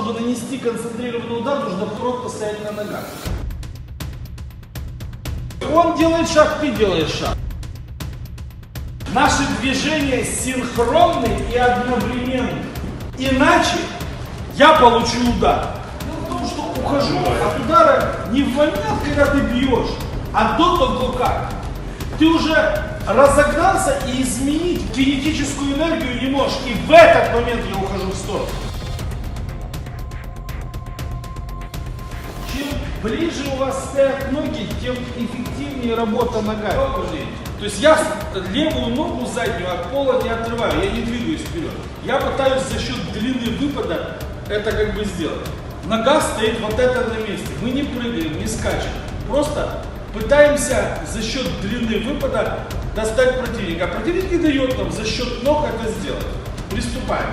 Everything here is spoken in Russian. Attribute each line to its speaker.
Speaker 1: чтобы нанести концентрированный удар, нужно просто стоять на ногах. Он делает шаг, ты делаешь шаг. Наши движения синхронны и одновременны. Иначе я получу удар. Дело в том, что ухожу от удара не в момент, когда ты бьешь, а до того как. Ты уже разогнался и изменить кинетическую энергию не можешь. И в этот момент я ухожу в сторону. Чем ближе у вас стоят ноги, тем эффективнее работа ногами. То есть я левую ногу заднюю от пола не отрываю, я не двигаюсь вперед. Я пытаюсь за счет длины выпада это как бы сделать. Нога стоит вот это на месте. Мы не прыгаем, не скачем. Просто пытаемся за счет длины выпада достать противника. А противник не дает нам за счет ног это сделать. Приступаем.